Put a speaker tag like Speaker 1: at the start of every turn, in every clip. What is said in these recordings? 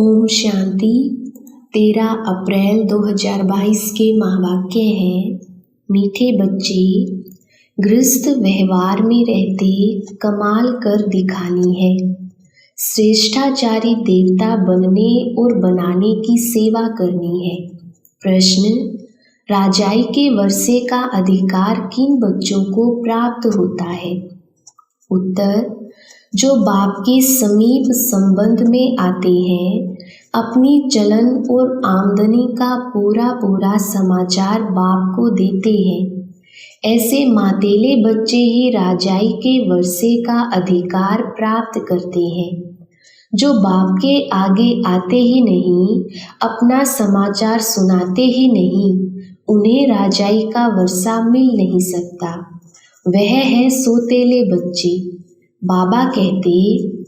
Speaker 1: ओम शांति। 13 अप्रैल 2022 के महावाक्य हैं। मीठे बच्चे, गृहस्थ व्यवहार में रहते कमाल कर दिखानी है। श्रेष्ठाचारी देवता बनने और बनाने की सेवा करनी है। प्रश्न: राजाई के वर्षे का अधिकार किन बच्चों को प्राप्त होता है? उत्तर: जो बाप के समीप संबंध में आते हैं, अपनी चलन और आमदनी का पूरा समाचार बाप को देते हैं। ऐसे मातेले बच्चे ही राजाई के वर्षे का अधिकार प्राप्त करते हैं। जो बाप के आगे आते ही नहीं, अपना समाचार सुनाते ही नहीं, उन्हें राजाई का वर्षा मिल नहीं सकता। वह है सोतेले बच्चे। बाबा कहते,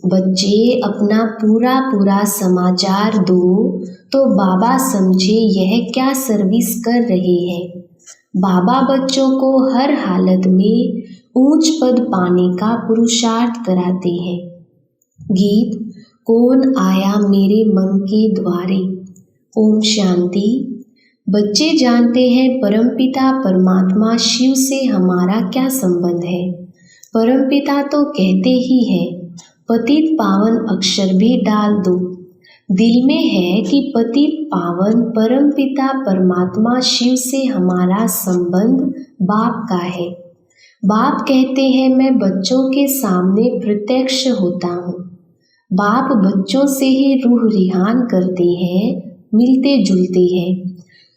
Speaker 1: बच्चे अपना पूरा समाचार दो तो बाबा समझे यह क्या सर्विस कर रहे हैं। बाबा बच्चों को हर हालत में ऊंच पद पाने का पुरुषार्थ कराते हैं। गीत: कौन आया मेरे मन के द्वारे। ओम शांति। बच्चे जानते हैं परमपिता परमात्मा शिव से हमारा क्या संबंध है। परमपिता तो कहते ही हैं, पतित पावन अक्षर भी डाल दो। दिल में है कि पतित पावन परमपिता परमात्मा शिव से हमारा संबंध बाप का है। बाप कहते हैं, मैं बच्चों के सामने प्रत्यक्ष होता हूँ। बाप बच्चों से ही रूह रिहान करते हैं, मिलते जुलते हैं।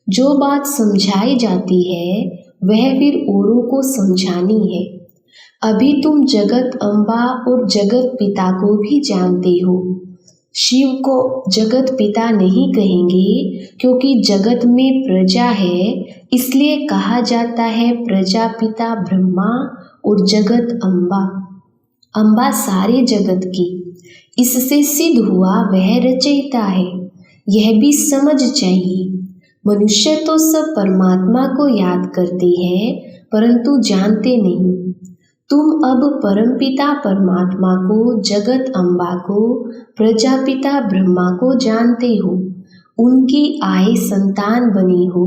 Speaker 1: जो बात समझाई जाती है वह फिर औरों को समझानी है। अभी तुम जगत अम्बा और जगत पिता को भी जानते हो। शिव को जगत पिता नहीं कहेंगे, क्योंकि जगत में प्रजा है, इसलिए कहा जाता है प्रजापिता ब्रह्मा और जगत अम्बा। अम्बा सारे जगत की। इससे सिद्ध हुआ वह रचयिता है। यह भी समझ चाहिए। मनुष्य तो सब परमात्मा को याद करते हैं, परंतु जानते नहीं। तुम अब परमपिता परमात्मा को, जगत अम्बा को, प्रजापिता ब्रह्मा को जानते हो। उनकी आए संतान बनी हो।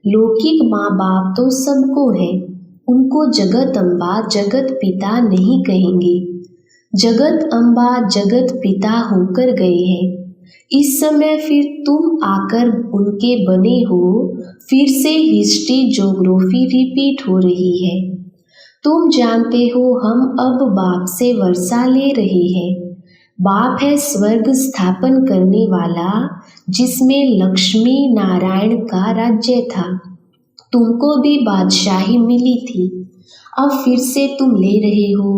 Speaker 1: लौकिक माँ बाप तो सबको है, उनको जगत अम्बा जगत पिता नहीं कहेंगे। जगत अम्बा जगत पिता होकर गए हैं। इस समय फिर तुम आकर उनके बने हो। फिर से हिस्ट्री ज्योग्राफी रिपीट हो रही है। तुम जानते हो हम अब बाप से वर्षा ले रहे हैं। बाप है स्वर्ग स्थापन करने वाला, जिसमें लक्ष्मी नारायण का राज्य था। तुमको भी बादशाही मिली थी, अब फिर से तुम ले रहे हो।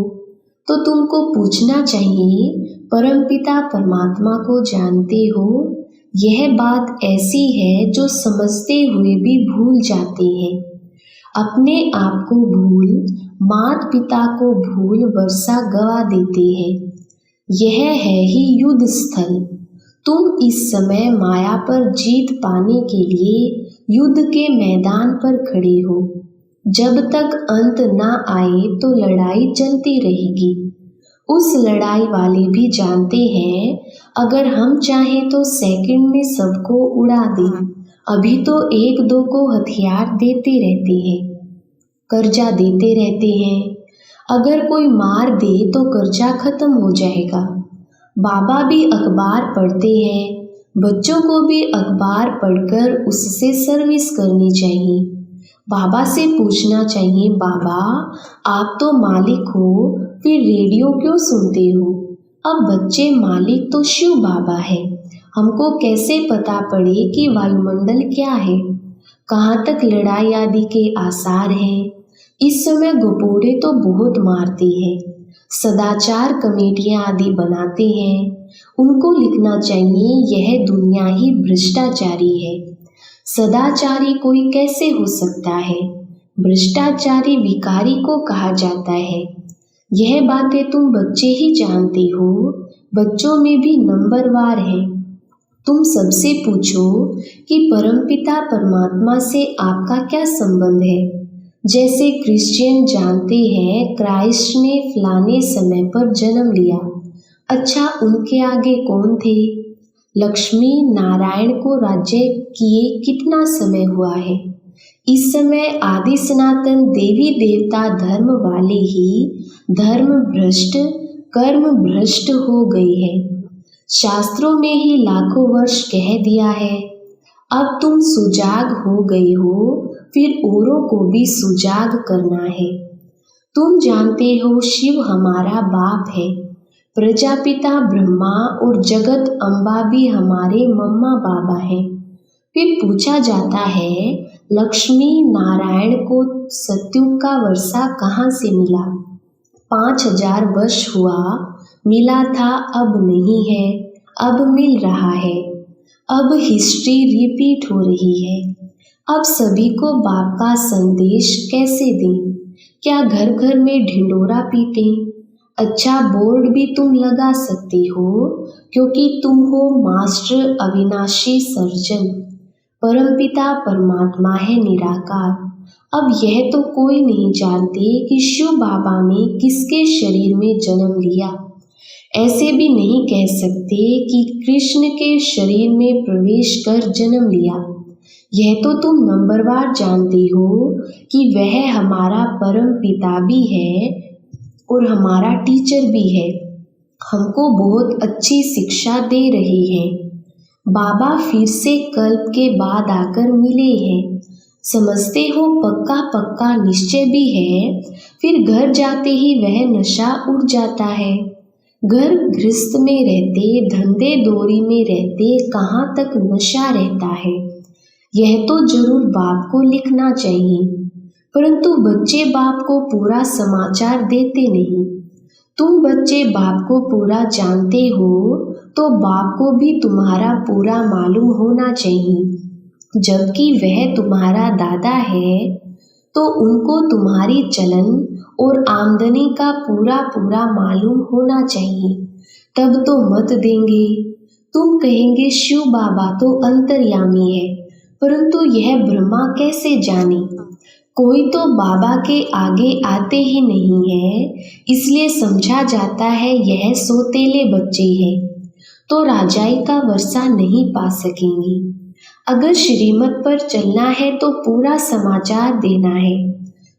Speaker 1: तो तुमको पूछना चाहिए, परमपिता परमात्मा को जानते हो? यह बात ऐसी है जो समझते हुए भी भूल जाते हैं। अपने आप को भूल, मात पिता को भूल वर्षा गवा देते हैं। यह है ही युद्ध स्थल। तुम इस समय माया पर जीत पाने के लिए युद्ध के मैदान पर खड़े हो। जब तक अंत ना आए तो लड़ाई चलती रहेगी। उस लड़ाई वाले भी जानते हैं, अगर हम चाहें तो सेकंड में सबको उड़ा दें। अभी तो एक दो को हथियार देते रहते हैं, कर्जा देते रहते हैं। अगर कोई मार दे तो कर्जा खत्म हो जाएगा। बाबा भी अखबार पढ़ते हैं। बच्चों को भी अखबार पढ़कर उससे सर्विस करनी चाहिए। बाबा से पूछना चाहिए, बाबा आप तो मालिक हो, फिर रेडियो क्यों सुनते हो? अब बच्चे मालिक तो शिव बाबा है। हमको कैसे पता पड़े कि वायुमंडल क्या है, कहाँ तक लड़ाई आदि के आसार हैं? इस समय गोपोड़े तो बहुत मारते हैं। सदाचार कमेटियां आदि बनाते हैं। उनको लिखना चाहिए, यह दुनिया ही भ्रष्टाचारी है। सदाचारी कोई कैसे हो सकता है? भ्रष्टाचारी विकारी को कहा जाता है। यह बातें तुम बच्चे ही जानते हो। बच्चों में भी नंबरवार है। तुम सबसे पूछो कि परमपिता परमात्मा से आपका क्या संबंध है। जैसे क्रिश्चियन जानते हैं क्राइस्ट ने फलाने समय पर जन्म लिया। अच्छा, उनके आगे कौन थे? लक्ष्मी नारायण को राज्य किए कितना समय हुआ है? इस समय आदि सनातन देवी देवता धर्म वाले ही धर्म भ्रष्ट कर्म भ्रष्ट हो गई है। शास्त्रों में ही लाखों वर्ष कह दिया है। अब तुम सुजाग हो गई हो, फिर औरों को भी सुजाग करना है। तुम जानते हो शिव हमारा बाप है, प्रजापिता ब्रह्मा और जगत अम्बा भी हमारे मम्मा बाबा हैं। फिर पूछा जाता है लक्ष्मी नारायण को सतयुग का वर्षा कहाँ से मिला? 5000 वर्ष हुआ, मिला था, अब नहीं है, अब मिल रहा है। अब हिस्ट्री रिपीट हो रही है। अब सभी को बाप का संदेश कैसे दें? क्या घर घर में ढिंडोरा पीटें? अच्छा, बोर्ड भी तुम लगा सकती हो, क्योंकि तुम हो मास्टर अविनाशी सर्जन। परमपिता परमात्मा है निराकार। अब यह तो कोई नहीं जानते कि शिव बाबा ने किसके शरीर में जन्म लिया। ऐसे भी नहीं कह सकते कि कृष्ण के शरीर में प्रवेश कर जन्म लिया। यह तो तुम नंबरवार जानती हो कि वह हमारा परम पिता भी है और हमारा टीचर भी है। हमको बहुत अच्छी शिक्षा दे रही है। बाबा फिर से कल्प के बाद आकर मिले हैं। समझते हो पक्का पक्का निश्चय भी है। फिर घर जाते ही वह नशा उड़ जाता है। घर गृहस्थ में रहते, धंधे दोरी में रहते, कहाँ तक नशा रहता है। यह तो जरूर बाप को लिखना चाहिए, परंतु बच्चे बाप को पूरा समाचार देते नहीं। तुम बच्चे बाप को पूरा जानते हो तो बाप को भी तुम्हारा पूरा मालूम होना चाहिए। जबकि वह तुम्हारा दादा है तो उनको तुम्हारी चलन और आमदनी का पूरा पूरा मालूम होना चाहिए, तब तो मत देंगे। तुम कहेंगे शिव बाबा तो अंतर्यामी है, परंतु यह ब्रह्मा कैसे जाने? कोई तो बाबा के आगे आते ही नहीं है, इसलिए समझा जाता है यह सोतेले बच्चे हैं, तो राजाई का वर्षा नहीं पा सकेंगी। अगर श्रीमत पर चलना है तो पूरा समाचार देना है।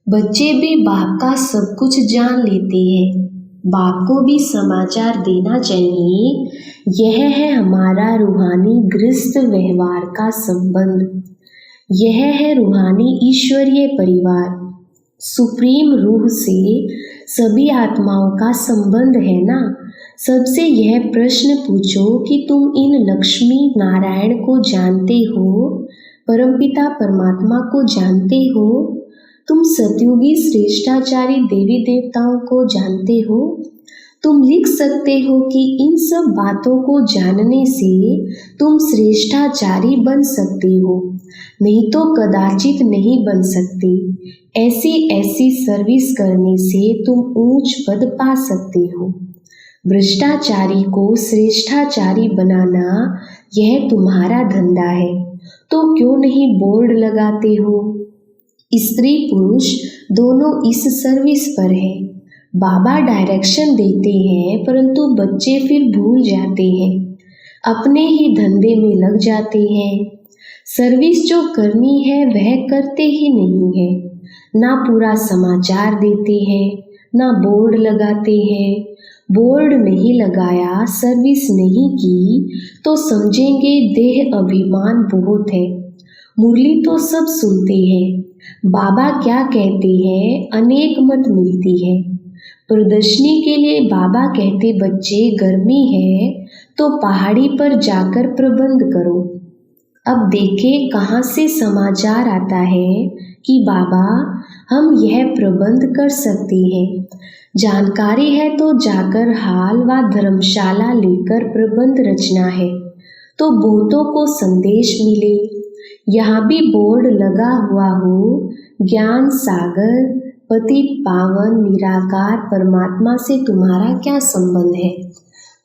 Speaker 1: बच्चे भी बाप का सब कुछ जान लेते हैं, बाप को भी समाचार देना चाहिए। यह है हमारा रूहानी गृहस्थ व्यवहार का संबंध। यह है रूहानी ईश्वरीय परिवार। सुप्रीम रूह से सभी आत्माओं का संबंध है ना। सबसे यह प्रश्न पूछो कि तुम इन लक्ष्मी नारायण को जानते हो, परमपिता परमात्मा को जानते हो, तुम सतयुगी श्रेष्ठाचारी देवी देवताओं को जानते हो। तुम लिख सकते हो कि इन सब बातों को जानने से तुम श्रेष्ठाचारी बन सकते हो, नहीं तो कदाचित नहीं बन सकते। ऐसी ऐसी सर्विस करने से तुम ऊंच पद पा सकते हो। भ्रष्टाचारी को श्रेष्ठाचारी बनाना यह तुम्हारा धंधा है, तो क्यों नहीं बोर्ड लगाते हो? स्त्री पुरुष दोनों इस सर्विस पर है। बाबा डायरेक्शन देते हैं, परंतु बच्चे फिर भूल जाते हैं, अपने ही धंधे में लग जाते हैं। सर्विस जो करनी है वह करते ही नहीं है। ना पूरा समाचार देते हैं, ना बोर्ड लगाते हैं। बोर्ड नहीं लगाया, सर्विस नहीं की तो समझेंगे देह अभिमान बहुत है। मुरली तो सब सुनते हैं, बाबा क्या कहते हैं अनेक मत मिलती है। प्रदर्शनी के लिए बाबा कहते बच्चे गर्मी है तो पहाड़ी पर जाकर प्रबंध करो। अब देखें कहाँ से समाचार आता है कि बाबा हम यह प्रबंध कर सकते हैं। जानकारी है तो जाकर हाल व धर्मशाला लेकर प्रबंध रचना है तो बहुतों को संदेश मिले। यहाँ भी बोर्ड लगा हुआ हो, ज्ञान सागर पतित पावन निराकार परमात्मा से तुम्हारा क्या संबंध है?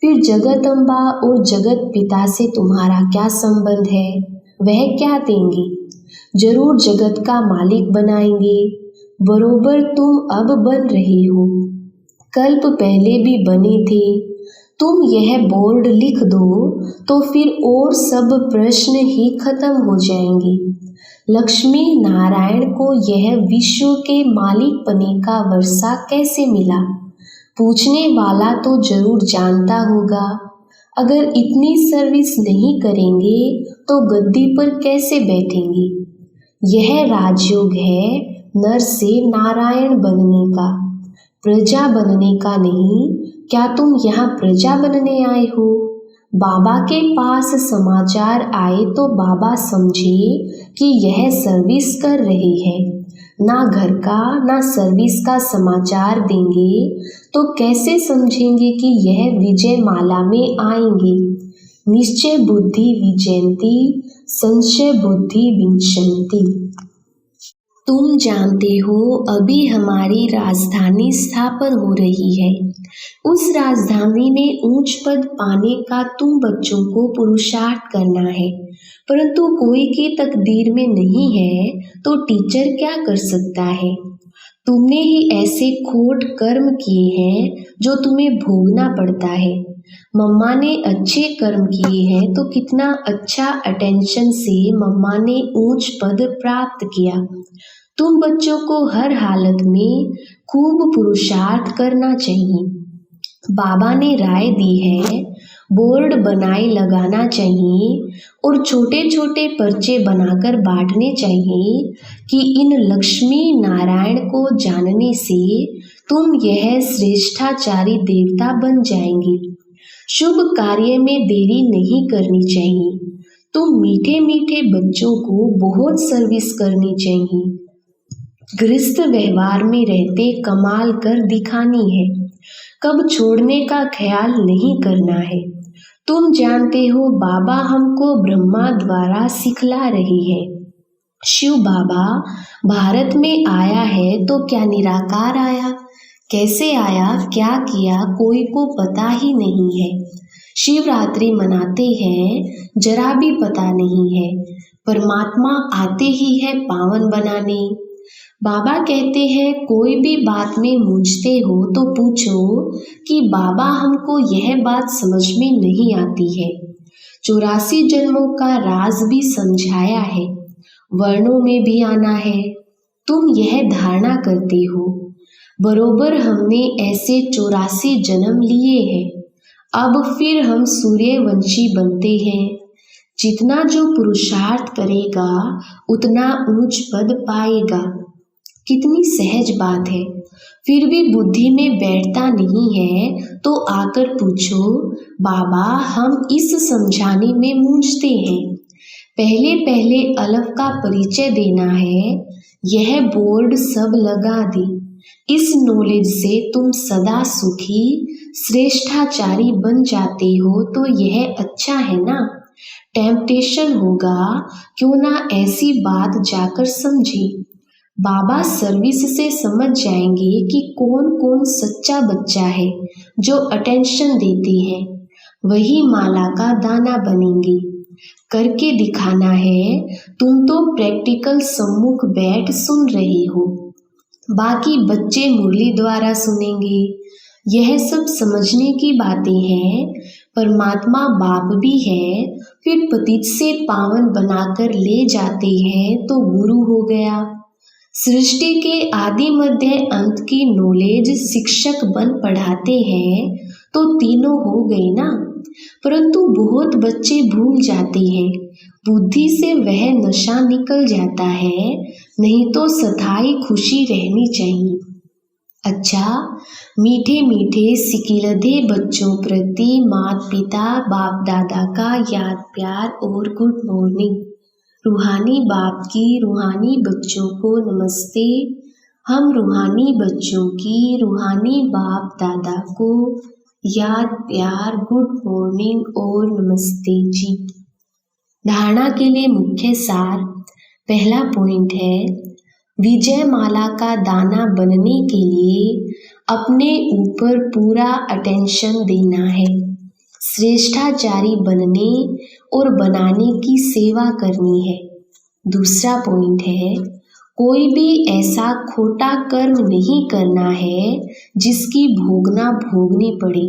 Speaker 1: फिर जगत अम्बा और जगत पिता से तुम्हारा क्या संबंध है? वह क्या देंगे? जरूर जगत का मालिक बनाएंगे। बरोबर तुम अब बन रही हो, कल्प पहले भी बने थे। तुम यह बोर्ड लिख दो तो फिर और सब प्रश्न ही खत्म हो जाएंगे। लक्ष्मी नारायण को यह विश्व के मालिक पने का वर्षा कैसे मिला? पूछने वाला तो जरूर जानता होगा। अगर इतनी सर्विस नहीं करेंगे तो गद्दी पर कैसे बैठेंगे? यह राजयोग है नर से नारायण बनने का, प्रजा बनने का नहीं। क्या तुम यहाँ प्रजा बनने आए हो? बाबा के पास समाचार आए तो बाबा समझे कि यह सर्विस कर रही है। ना घर का ना सर्विस का समाचार देंगे तो कैसे समझेंगे कि यह विजय माला में आएंगे। निश्चय बुद्धि विजयंती, संशय बुद्धि विंशंति। तुम जानते हो अभी हमारी राजधानी स्थापन हो रही है। उस राजधानी में उच्च पद पाने का तुम बच्चों को पुरुषार्थ करना है, परंतु कोई की तकदीर में नहीं है तो टीचर क्या कर सकता है? तुमने ही ऐसे खोट कर्म किए हैं जो तुम्हें भोगना पड़ता है। मम्मा ने अच्छे कर्म किए हैं तो कितना अच्छा अटेंशन से मम्मा ने उच्च पद प्राप्त किया। तुम बच्चों को हर हालत में खूब पुरुषार्थ करना चाहिए। बाबा ने राय दी है बोर्ड बनाए लगाना चाहिए और छोटे छोटे पर्चे बनाकर बांटने चाहिए कि इन लक्ष्मी नारायण को जानने से तुम यह श्रेष्ठाचारी देवता बन जाएंगे। शुभ कार्य में देरी नहीं करनी चाहिए। तुम मीठे मीठे बच्चों को बहुत सर्विस करनी चाहिए। गृहस्थ व्यवहार में रहते कमाल कर दिखानी है। कब छोड़ने का ख्याल नहीं करना है। तुम जानते हो बाबा हमको ब्रह्मा द्वारा सिखला रही है। शिव बाबा भारत में आया है तो क्या निराकार आया? कैसे आया, क्या किया, कोई को पता ही नहीं है। शिवरात्रि मनाते हैं, जरा भी पता नहीं है। परमात्मा आते ही है पावन बनाने। बाबा कहते हैं कोई भी बात में मूंझते हो तो पूछो कि बाबा हमको यह बात समझ में नहीं आती है। 84 जन्मों का राज भी समझाया है, वर्णों में भी आना है। तुम यह धारणा करते हो बरोबर हमने ऐसे 84 जन्म लिए हैं। अब फिर हम सूर्यवंशी बनते हैं। जितना जो पुरुषार्थ करेगा उतना ऊंच पद पाएगा। कितनी सहज बात है। फिर भी बुद्धि में बैठता नहीं है तो आकर पूछो बाबा हम इस समझाने में मूंझते हैं। पहले पहले अलफ का परिचय देना है। यह बोर्ड सब लगा दी। इस नॉलेज से तुम सदा सुखी श्रेष्ठाचारी बन जाते हो तो यह अच्छा है ना। टेम्पटेशन होगा, क्यों ना ऐसी बात जाकर समझे। बाबा सर्विस से समझ जाएंगे कि कौन कौन सच्चा बच्चा है जो अटेंशन देते हैं। वही माला का दाना बनेंगे। करके दिखाना है। तुम तो प्रैक्टिकल सम्मुख बैठ सुन रहे हो, बाकी बच्चे मुरली द्वारा सुनेंगे। यह सब समझने की बातें हैं। परमात्मा बाप भी है, फिर पतित से पावन बनाकर ले जाते हैं तो गुरु हो गया। सृष्टि के आदि मध्य अंत की नॉलेज शिक्षक बन पढ़ाते हैं तो तीनों हो गए ना। परंतु बहुत बच्चे भूल जाते हैं। बुद्धि से वह नशा निकल जाता है, नहीं तो सथाई खुशी रहनी चाहिए। अच्छा, मीठे मीठे सिकिलधे बच्चों प्रति माता पिता बाप दादा का याद प्यार और गुड मॉर्निंग। रूहानी बाप की रूहानी बच्चों को नमस्ते। हम रूहानी बच्चों की रूहानी बाप दादा को याद प्यार गुड मॉर्निंग और नमस्ते जी। धारणा के लिए मुख्य सार। पहला पॉइंट है विजय माला का दाना बनने के लिए अपने ऊपर पूरा अटेंशन देना है। श्रेष्ठाचारी बनने और बनाने की सेवा करनी है। दूसरा पॉइंट है कोई भी ऐसा खोटा कर्म नहीं करना है जिसकी भोगनी पड़े।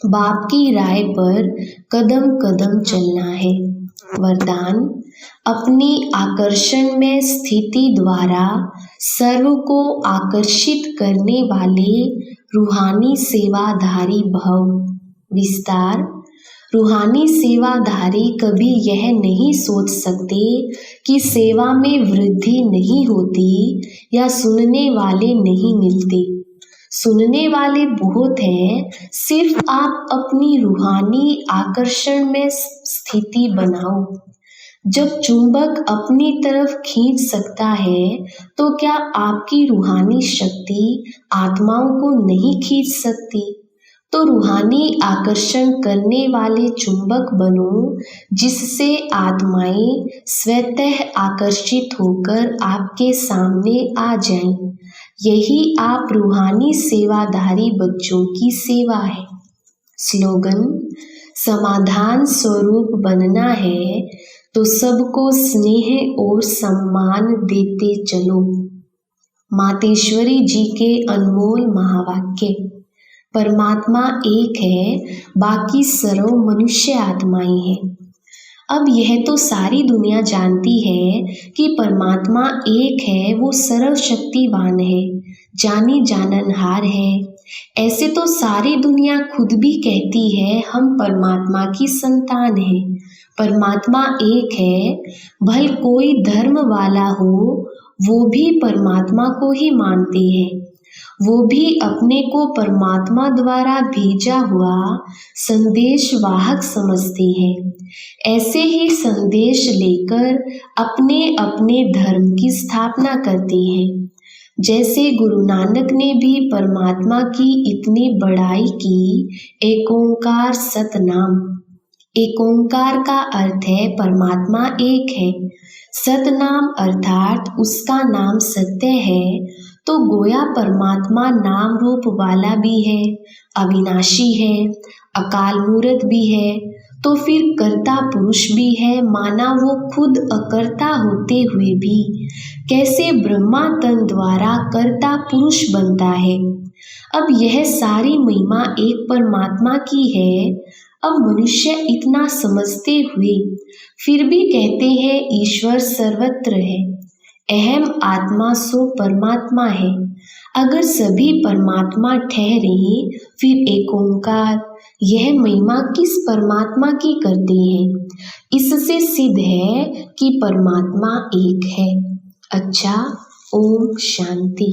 Speaker 1: बाप की राय पर कदम कदम चलना है। वरदान, अपनी आकर्षण में स्थिति द्वारा सर्व को आकर्षित करने वाले रूहानी सेवाधारी भव। विस्तार, रूहानी सेवाधारी कभी यह नहीं सोच सकते कि सेवा में वृद्धि नहीं होती या सुनने वाले नहीं मिलते। सुनने वाले बहुत हैं, सिर्फ आप अपनी रूहानी आकर्षण में स्थिति बनाओ। जब चुंबक अपनी तरफ खींच सकता है तो क्या आपकी रूहानी शक्ति आत्माओं को नहीं खींच सकती? तो रूहानी आकर्षण करने वाले चुंबक बनो, जिससे आत्माएं स्वतः आकर्षित होकर आपके सामने आ जाएं। यही आप रूहानी सेवाधारी बच्चों की सेवा है। स्लोगन, समाधान स्वरूप बनना है तो सबको स्नेह और सम्मान देते चलो। मातेश्वरी जी के अनमोल महावाक्य। परमात्मा एक है, बाकी सर्व मनुष्य आत्माएं हैं। अब यह तो सारी दुनिया जानती है कि परमात्मा एक है, वो सर्वशक्तिवान है, जानी जाननहार है। ऐसे तो सारी दुनिया खुद भी कहती है हम परमात्मा की संतान हैं। परमात्मा एक है, भल कोई धर्म वाला हो वो भी परमात्मा को ही मानते हैं। वो भी अपने को परमात्मा द्वारा भेजा हुआ संदेश वाहक समझते हैं। ऐसे ही संदेश लेकर अपने अपने धर्म की स्थापना करते हैं। जैसे गुरु नानक ने भी परमात्मा की इतनी बड़ाई की। एक ओंकार सतनाम। एक ओंकार का अर्थ है परमात्मा एक है। सतनाम अर्थात उसका नाम सत्य है। तो गोया परमात्मा नाम रूप वाला भी है, अविनाशी है, अकाल मूर्त भी है, तो फिर कर्ता पुरुष भी है। माना वो खुद अकर्ता होते हुए भी कैसे ब्रह्मा तन द्वारा कर्ता पुरुष बनता है। अब यह सारी महिमा एक परमात्मा की है। अब मनुष्य इतना समझते हुए फिर भी कहते हैं ईश्वर सर्वत्र है, अहम आत्मा सो परमात्मा है। अगर सभी परमात्मा ठहरे फिर एक ओंकार, यह महिमा किस परमात्मा की करते हैं? इससे सिद्ध है कि परमात्मा एक है। अच्छा, ओम शांति।